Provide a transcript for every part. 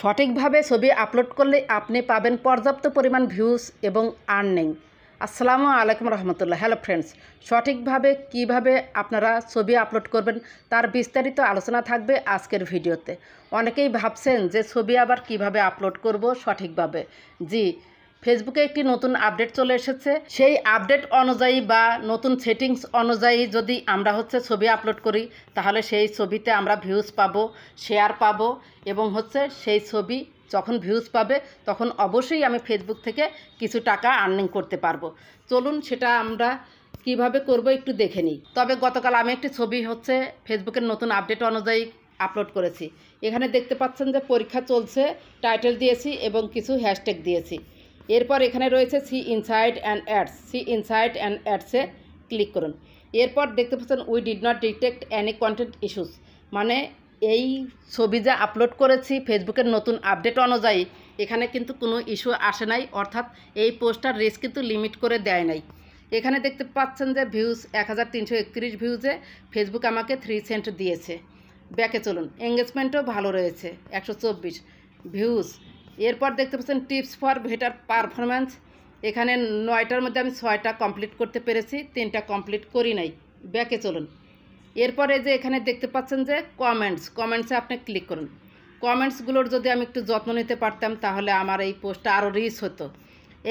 সঠিকভাবে ছবি আপলোড করলে আপনি পাবেন পর্যাপ্ত পরিমাণ ভিউজ এবং আর্নিং। আসসালামু আলাইকুম রহমতুল্লাহ। হ্যালো ফ্রেন্ডস, সঠিকভাবে কিভাবে আপনারা ছবি আপলোড করবেন তার বিস্তারিত আলোচনা থাকবে আজকের ভিডিওতে। অনেকেই ভাবছেন যে ছবি আবার কিভাবে আপলোড করব সঠিকভাবে। জি, ফেসবুকে একটি নতুন আপডেট চলে এসেছে। সেই আপডেট অনুযায়ী বা নতুন সেটিংস অনুযায়ী যদি আমরা ছবি আপলোড করি, তাহলে সেই ছবিতে আমরা ভিউজ পাবো, শেয়ার পাবো এবং সেই ছবি যখন ভিউজ পাবে তখন অবশ্যই আমি ফেসবুক থেকে কিছু টাকা আর্নিং করতে পারবো। চলুন সেটা আমরা কিভাবে করব একটু দেখে নিই। তবে গতকাল আমি একটি ছবি ফেসবুকের নতুন আপডেট অনুযায়ী আপলোড করেছি। এখানে দেখতে পাচ্ছেন যে পরীক্ষা চলছে, টাইটেল দিয়েছি এবং কিছু হ্যাশট্যাগ দিয়েছি। এরপর এখানে রয়েছে সি ইনসাইড অ্যান্ড অ্যাডসে ক্লিক করুন। এরপর দেখতে পাচ্ছেন we did not detect any content issues, মানে এই ছবি যা আপলোড করেছি ফেসবুকের নতুন আপডেট অনুযায়ী এখানে কিন্তু কোনো ইস্যু আসে নাই, অর্থাৎ এই পোস্টটার রিচ কিন্তু লিমিট করে দেয় নাই। এখানে দেখতে পাচ্ছেন যে ভিউজ 1331 ভিউজে ফেসবুক আমাকে 3 সেন্ট দিয়েছে। ব্যাকে চলুন, এঙ্গেজমেন্টও ভালো রয়েছে 124 ভিউজ। এরপর দেখতে পাচ্ছেন টিপস ফর বেটার পারফরম্যান্স, এখানে 9টার মধ্যে আমি 6টা কমপ্লিট করতে পেরেছি, 3টা কমপ্লিট করি নাই। ব্যাকে চলুন। এরপরে যে এখানে দেখতে পাচ্ছেন যে কমেন্টসে আপনি ক্লিক করুন। কমেন্টসগুলোর যদি আমি একটু যত্ন নিতে পারতাম তাহলে আমার এই পোস্টটা আরও রিচ হতো।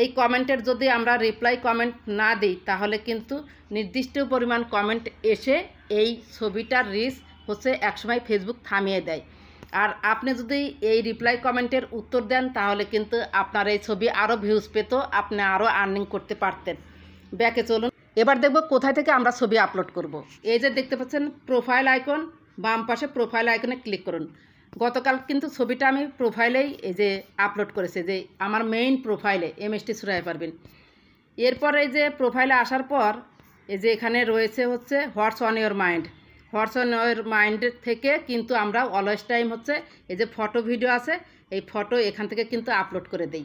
এই কমেন্টের যদি আমরা রিপ্লাই কমেন্ট না দিই তাহলে কিন্তু নির্দিষ্ট পরিমাণ কমেন্ট এসে এই ছবিটার রিচ একসময় ফেসবুক থামিয়ে দেয়। আর আপনি যদি এই রিপ্লাই কমেন্টের উত্তর দেন তাহলে কিন্তু আপনার এই ছবি আরও ভিউজ পেত, আপনি আরও আর্নিং করতে পারতেন। ব্যাকে চলুন। এবার দেখব কোথায় থেকে আমরা ছবি আপলোড করব। এই যে দেখতে পাচ্ছেন প্রোফাইল আইকন, বাম পাশে প্রোফাইল আইকনে ক্লিক করুন। গতকাল কিন্তু ছবিটা আমি প্রোফাইলেই এই যে আপলোড করেছি, যে আমার মেইন প্রোফাইলে MST সুরাইয়া পারবেন। এরপর এই যে প্রোফাইলে আসার পর এই যে এখানে রয়েছে হোয়াটস on your mind. What's on your mind থেকে কিন্তু আমরা অলওয়েজ টাইম এই যে ফটো ভিডিও আছে, এই ফটো এখান থেকে কিন্তু আপলোড করে দেই।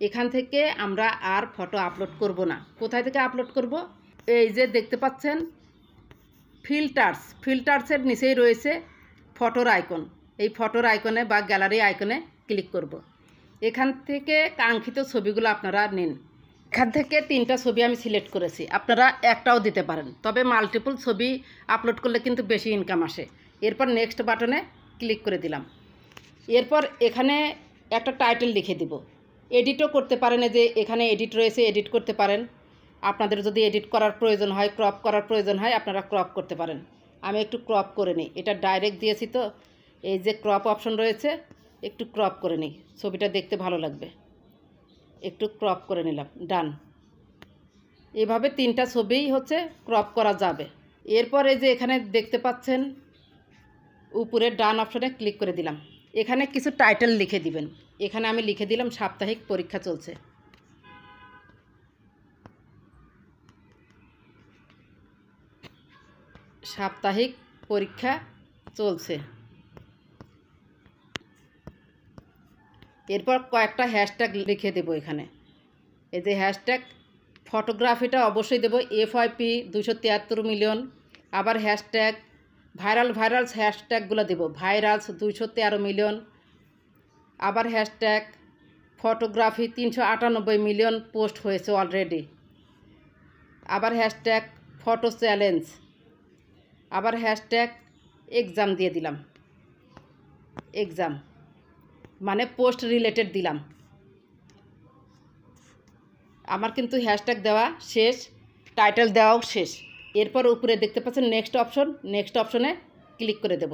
এখান থেকে আমরা আর ফটো আপলোড করব না। কোথায় থেকে আপলোড করব? এই যে দেখতে পাচ্ছেন ফিল্টার্সের নিচেই রয়েছে ফটোর আইকন। এই ফটোর আইকনে বা গ্যালারি আইকনে ক্লিক করব। এখান থেকে কাঙ্ক্ষিত ছবিগুলো আপনারা নিন। এখান থেকে 3টা ছবি আমি সিলেক্ট করেছি, আপনারা একটাও দিতে পারেন, তবে মাল্টিপল ছবি আপলোড করলে কিন্তু বেশি ইনকাম আসে। এরপর নেক্সট বাটনে ক্লিক করে দিলাম। এরপর এখানে একটা টাইটেল লিখে দিব। এডিটও করতে পারেন, যে এখানে এডিট রয়েছে, এডিট করতে পারেন। আপনাদের যদি এডিট করার প্রয়োজন হয়, ক্রপ করার প্রয়োজন হয়, আপনারা ক্রপ করতে পারেন। আমি একটু ক্রপ করে নিই, এটা ডাইরেক্ট দিয়েছি তো এই যে ক্রপ অপশন রয়েছে, একটু ক্রপ করে নিই, ছবিটা দেখতে ভালো লাগবে। একটু ক্রপ করে নিলাম, ডান। এভাবে 3টা ছবিই ক্রপ করা যাবে। এরপর এই যে এখানে দেখতে পাচ্ছেন উপরে ডান অপশনে ক্লিক করে দিলাম। এখানে কিছু টাইটেল লিখে দিবেন। এখানে আমি লিখে দিলাম সাপ্তাহিক পরীক্ষা চলছে। সাপ্তাহিক পরীক্ষা চলছে। এরপর কয়েকটা হ্যাশট্যাগ লিখে দেব এখানে। এই যে হ্যাশট্যাগ ফটোগ্রাফিটা অবশ্যই দেব, FYP 273 মিলিয়ন। আবার হ্যাশট্যাগ ভাইরালস হ্যাশট্যাগুলো দেব, ভাইরালস 213 মিলিয়ন। আবার হ্যাশট্যাগ ফটোগ্রাফি 398 মিলিয়ন পোস্ট হয়েছে অলরেডি। আবার হ্যাশট্যাগ ফটো চ্যালেঞ্জ। আবার হ্যাশট্যাগ এক্সাম দিয়ে দিলাম, এক্সাম মানে পোস্ট রিলেটেড দিলাম। আমার কিন্তু হ্যাশট্যাগ দেওয়া শেষ, টাইটেল দেওয়াও শেষ। এরপর উপরে দেখতে পাচ্ছেন নেক্সট অপশনে ক্লিক করে দেব।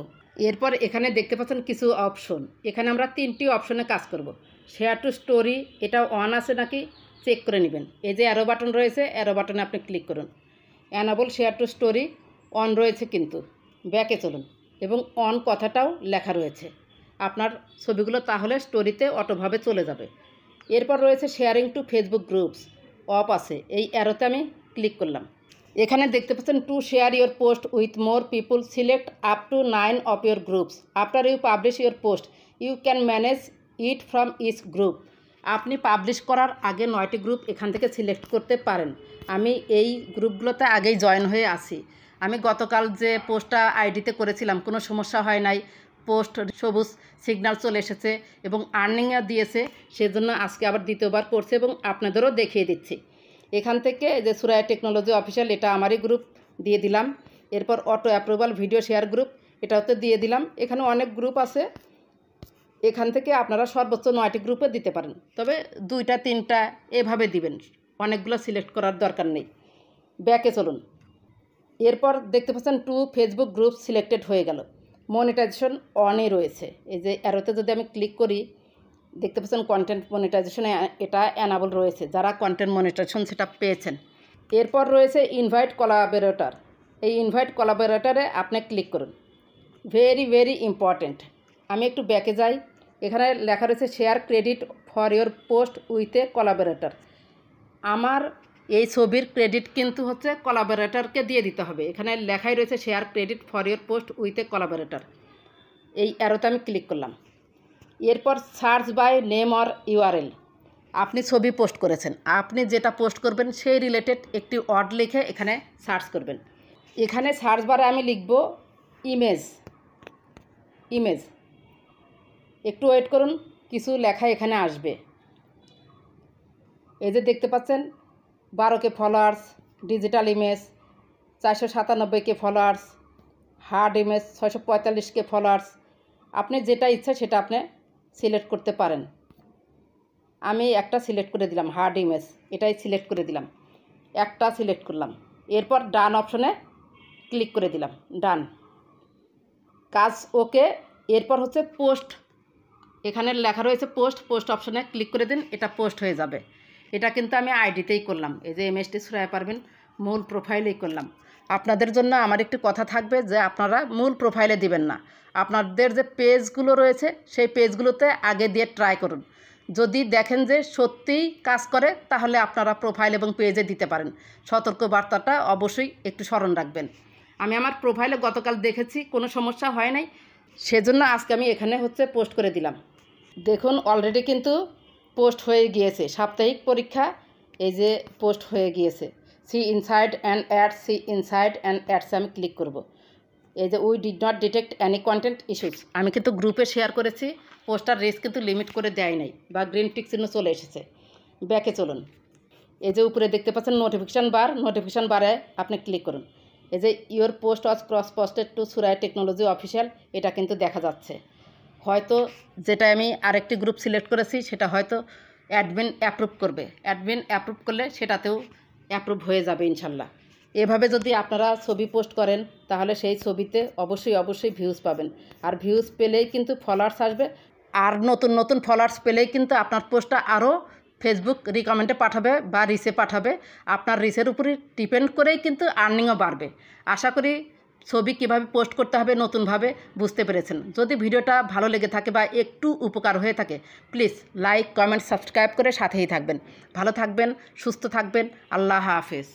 এরপর এখানে দেখতে পাচ্ছেন কিছু অপশন, এখানে আমরা 3টি অপশনে কাজ করব। শেয়ার টু স্টোরি, এটা অন আছে নাকি চেক করে নেবেন। এই যে অ্যারো বাটন রয়েছে, অ্যারো বাটনে আপনি ক্লিক করুন। Enable share two story on রয়েছে কিন্তু। ব্যাকে চলুন এবং অন কথাটাও লেখা রয়েছে, আপনার ছবিগুলো তাহলে স্টোরিতে অটোভাবে চলে যাবে। এরপর রয়েছে sharing to Facebook groups, off আছে, এই অ্যারোতে আমি ক্লিক করলাম। এখানে দেখতে পাচ্ছেন to share your post with more people select up to 9 of your groups after you publish your post you can manage it from each group. আপনি publish করার আগে 9টি গ্রুপ এখান থেকে সিলেক্ট করতে পারেন। আমি এই গ্রুপগুলোতে আগেই জয়েন হয়ে আছি। আমি গতকাল যে পোস্টটা আইডিতে করেছিলাম কোনো সমস্যা হয় নাই, পোস্ট সবুজ সিগন্যাল চলে এসেছে এবং আর্নিংও দিয়েছে, সেজন্য আজকে আবার দ্বিতীয়বার করছে এবং আপনাদেরও দেখিয়ে দিচ্ছি। এখান থেকে যে সুরাইয়া টেকনোলজি অফিসিয়াল, এটা আমারই গ্রুপ দিয়ে দিলাম। এরপর auto approval video share group, এটাতে দিয়ে দিলাম। এখানে অনেক গ্রুপ আছে, এখান থেকে আপনারা সর্বোচ্চ 9টি গ্রুপে দিতে পারেন, তবে 2টা 3টা এভাবে দিবেন, অনেকগুলো সিলেক্ট করার দরকার নেই। ব্যাকে চলুন। এরপর দেখতে পাচ্ছেন 2 ফেসবুক গ্রুপ সিলেক্টেড হয়ে গেল, মনিটাইজেশন অনই রয়েছে। এই যে অ্যারোতে যদি আমি ক্লিক করি, দেখতে পাচ্ছেন কন্টেন্ট মনিটাইজেশনে এটা অ্যানাবল রয়েছে, যারা কন্টেন্ট মনিটাইজেশন সেটা পেয়েছেন। এরপর রয়েছে ইনভাইট কোলাবোরেটর, এই ইনভাইট কোলাবোরেটরে আপনি ক্লিক করুন। Very important. আমি একটু ব্যাকে যাই, এখানে লেখা রয়েছে share credit for your post with a collaborator. আমার এই ছবির ক্রেডিট কিন্তু হচ্ছে কোলাবোরেটরকে দিয়ে দিতে হবে। এখানে লেখাই রয়েছে share credit for your post with a collaborator. এই অ্যারোতে আমি ক্লিক করলাম। এরপর search by name or URL, আপনি ছবি পোস্ট করেছেন, আপনি যেটা পোস্ট করবেন সেই রিলেটেড একটি ওয়ার্ড লিখে এখানে সার্চ করবেন। এখানে সার্চ বারে আমি লিখব ইমেজ। একটু ওয়েট করুন, কিছু লেখা এখানে আসবে। এই যে দেখতে পাচ্ছেন 12K followers, digital image 497K followers, hard image 645K followers. আপনি যেটা ইচ্ছা সেটা আপনি সিলেক্ট করতে পারেন। আমি একটা সিলেক্ট করে দিলাম, হার্ড ইমেজ, এটাই সিলেক্ট করে দিলাম, একটা সিলেক্ট করলাম। এরপর ডান অপশনে ক্লিক করে দিলাম, ডান, কাজ ওকে। এরপর হচ্ছে পোস্ট, এখানে লেখা রয়েছে পোস্ট অপশনে ক্লিক করে দিন, এটা পোস্ট হয়ে যাবে। এটা কিন্তু আমি আইডিতেই করলাম, এই যে MST সুরাইয়া পারভীন মূল প্রোফাইলেই করলাম। আপনাদের জন্য আমার একটি কথা থাকবে যে আপনারা মূল প্রোফাইলে দিবেন না, আপনাদের যে পেজগুলো রয়েছে সেই পেজগুলোতে আগে দিয়ে ট্রাই করুন। যদি দেখেন যে সত্যিই কাজ করে তাহলে আপনারা প্রোফাইল এবং পেজে দিতে পারেন। সতর্কবার্তাটা অবশ্যই একটু স্মরণ রাখবেন। আমি আমার প্রোফাইলে গতকাল দেখেছি কোনো সমস্যা হয় নাই, সেজন্য আজকে আমি এখানে হচ্ছে পোস্ট করে দিলাম। দেখুন অলরেডি কিন্তু পোস্ট হয়ে গিয়েছে, সাপ্তাহিক পরীক্ষা, এই যে পোস্ট হয়ে গিয়েছে। সি ইনসাইড অ্যান্ড অ্যাডস আমি ক্লিক করব। এই যে we did not detect any content issues, আমি কিন্তু গ্রুপে শেয়ার করেছি, পোস্টার রেস কিন্তু লিমিট করে দেয় নাই বা গ্রিন টিক চিহ্ন চলে এসেছে। ব্যাকে চলুন। এই যে উপরে দেখতে পাচ্ছেন নোটিফিকেশান বারে আপনি ক্লিক করুন। এই যে your post was cross posted two Suraiya technology official, এটা কিন্তু দেখা যাচ্ছে। হয়তো যেটা আমি আরেকটি গ্রুপ সিলেক্ট করেছি সেটা হয়তো অ্যাডমিন অ্যাপ্রুভ করবে, অ্যাডমিন অ্যাপ্রুভ করলে সেটাতেও অ্যাপ্রুভ হয়ে যাবে ইনশাল্লাহ। এভাবে যদি আপনারা ছবি পোস্ট করেন তাহলে সেই ছবিতে অবশ্যই ভিউজ পাবেন, আর ভিউজ পেলেই কিন্তু ফলোয়ার্স আসবে, আর নতুন ফলোয়ার্স পেলেই কিন্তু আপনার পোস্টটা আরও ফেসবুক রিকমেন্ডে পাঠাবে বা রিচে পাঠাবে। আপনার রিচের উপরে ডিপেন্ড করেই কিন্তু আর্নিংও বাড়বে। আশা করি ছবি কিভাবে পোস্ট করতে হবে নতুনভাবে বুঝতে পেরেছেন। যদি ভিডিওটা ভালো লেগে থাকে বা একটু উপকার হয়ে থাকে, প্লিজ লাইক, কমেন্ট, সাবস্ক্রাইব করে সাথেই থাকবেন। ভালো থাকবেন, সুস্থ থাকবেন। আল্লাহ হাফেজ।